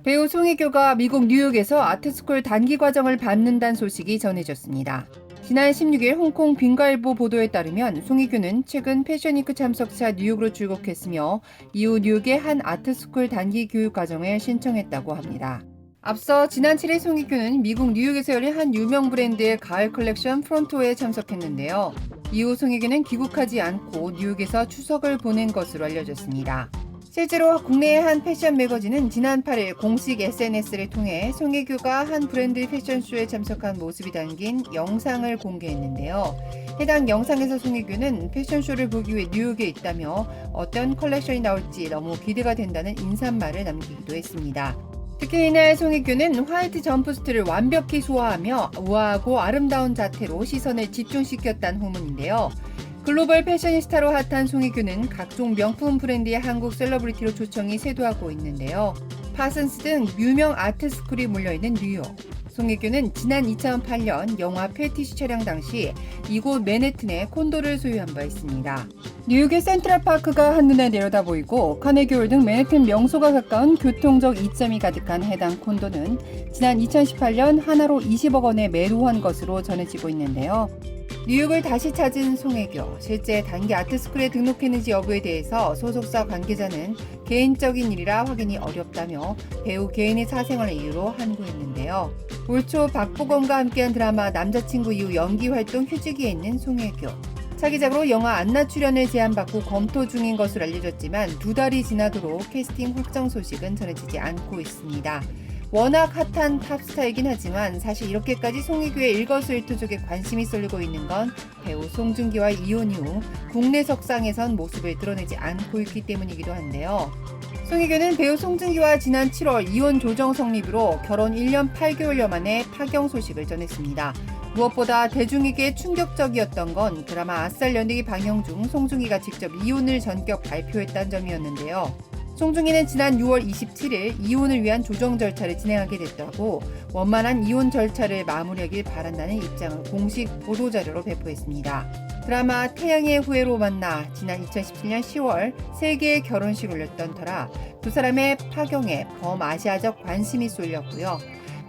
배우 송혜교가 미국 뉴욕에서 아트스쿨 단기 과정을 받는다는 소식이 전해졌습니다. 지난 16일 홍콩 빈과일보 보도에 따르면 송혜교는 최근 패션위크 참석차 뉴욕으로 출국했으며 이후 뉴욕의 한 아트스쿨 단기 교육 과정을 신청했다고 합니다. 앞서 지난 7일 송혜교는 미국 뉴욕에서 열린 한 유명 브랜드의 가을 컬렉션 프론토에 참석했는데요. 이후 송혜교는 귀국하지 않고 뉴욕에서 추석을 보낸 것으로 알려졌습니다. 실제로 국내의 한 패션 매거진은 지난 8일 공식 SNS를 통해 송혜교가 한 브랜드 패션쇼에 참석한 모습이 담긴 영상을 공개했는데요. 해당 영상에서 송혜교는 패션쇼를 보기 위해 뉴욕에 있다며 어떤 컬렉션이 나올지 너무 기대가 된다는 인사말을 남기기도 했습니다. 특히 이날 송혜교는 화이트 점프스트를 완벽히 소화하며 우아하고 아름다운 자태로 시선을 집중시켰다는 후문인데요. 글로벌 패셔니스타로 핫한 송혜교는 각종 명품 브랜드의 한국 셀러브리티로 초청이 쇄도하고 있는데요. 파슨스 등 유명 아트스쿨이 몰려있는 뉴욕. 송혜교는 지난 2008년 영화 패티시 촬영 당시 이곳 맨해튼에 콘도를 소유한 바 있습니다. 뉴욕의 센트럴파크가 한눈에 내려다 보이고 카네기홀 등 맨해튼 명소가 가까운 교통적 이점이 가득한 해당 콘도는 지난 2018년 하나로 20억 원에 매도한 것으로 전해지고 있는데요. 뉴욕을 다시 찾은 송혜교, 실제 단기 아트스쿨에 등록했는지 여부에 대해서 소속사 관계자는 개인적인 일이라 확인이 어렵다며 배우 개인의 사생활을 이유로 항고했는데요. 올 초 박보검과 함께한 드라마 남자친구 이후 연기 활동 휴직기에 있는 송혜교. 차기작으로 영화 안나 출연을 제안받고 검토 중인 것으로 알려졌지만 2달이 지나도록 캐스팅 확정 소식은 전해지지 않고 있습니다. 워낙 핫한 탑스타이긴 하지만 사실 이렇게까지 송혜교의 일거수일투족에 관심이 쏠리고 있는 건 배우 송중기와 이혼 이후 국내 석상에선 모습을 드러내지 않고 있기 때문이기도 한데요. 송혜교는 배우 송중기와 지난 7월 이혼 조정 성립으로 결혼 1년 8개월여 만에 파경 소식을 전했습니다. 무엇보다 대중에게 충격적이었던 건 드라마 아싸 연예기 방영 중 송중기가 직접 이혼을 전격 발표했다는 점이었는데요. 송중기는 지난 6월 27일 이혼을 위한 조정 절차를 진행하게 됐다고 원만한 이혼 절차를 마무리하길 바란다는 입장을 공식 보도자료로 배포했습니다. 드라마 태양의 후예로 만나 지난 2017년 10월 세계의 결혼식을 올렸던 터라 두 사람의 파경에 범아시아적 관심이 쏠렸고요.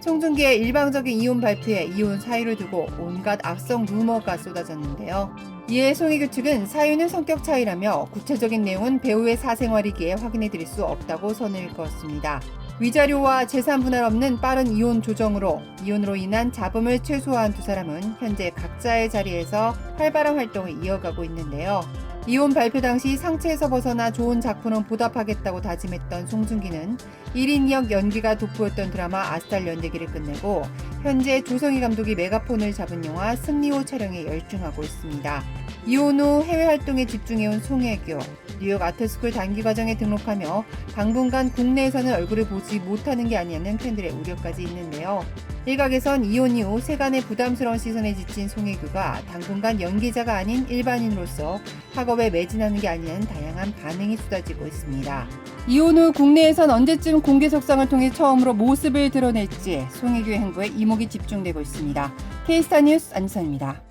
송중기의 일방적인 이혼 발표에 이혼 사유를 두고 온갖 악성 루머가 쏟아졌는데요. 이에 송혜교 측은 사유는 성격 차이라며 구체적인 내용은 배우의 사생활이기에 확인해드릴 수 없다고 선을 그었습니다. 위자료와 재산 분할 없는 빠른 이혼 조정으로 이혼으로 인한 잡음을 최소화한 두 사람은 현재 각자의 자리에서 활발한 활동을 이어가고 있는데요. 이혼 발표 당시 상체에서 벗어나 좋은 작품은 보답하겠다고 다짐했던 송중기는 1인 2역 연기가 돋보였던 드라마 아스탈 연대기를 끝내고 현재 조성희 감독이 메가폰을 잡은 영화 승리호 촬영에 열중하고 있습니다. 이혼 후 해외 활동에 집중해온 송혜교, 뉴욕 아트스쿨 단기 과정에 등록하며 당분간 국내에서는 얼굴을 보지 못하는 게 아니냐는 팬들의 우려까지 있는데요. 일각에선 이혼 이후 세간의 부담스러운 시선에 지친 송혜교가 당분간 연기자가 아닌 일반인으로서 학업에 매진하는 게 아니냐는 다양한 반응이 쏟아지고 있습니다. 이혼 후 국내에선 언제쯤 공개 석상을 통해 처음으로 모습을 드러낼지 송혜교의 행보에 이목이 집중되고 있습니다. K스타 뉴스 안지선입니다.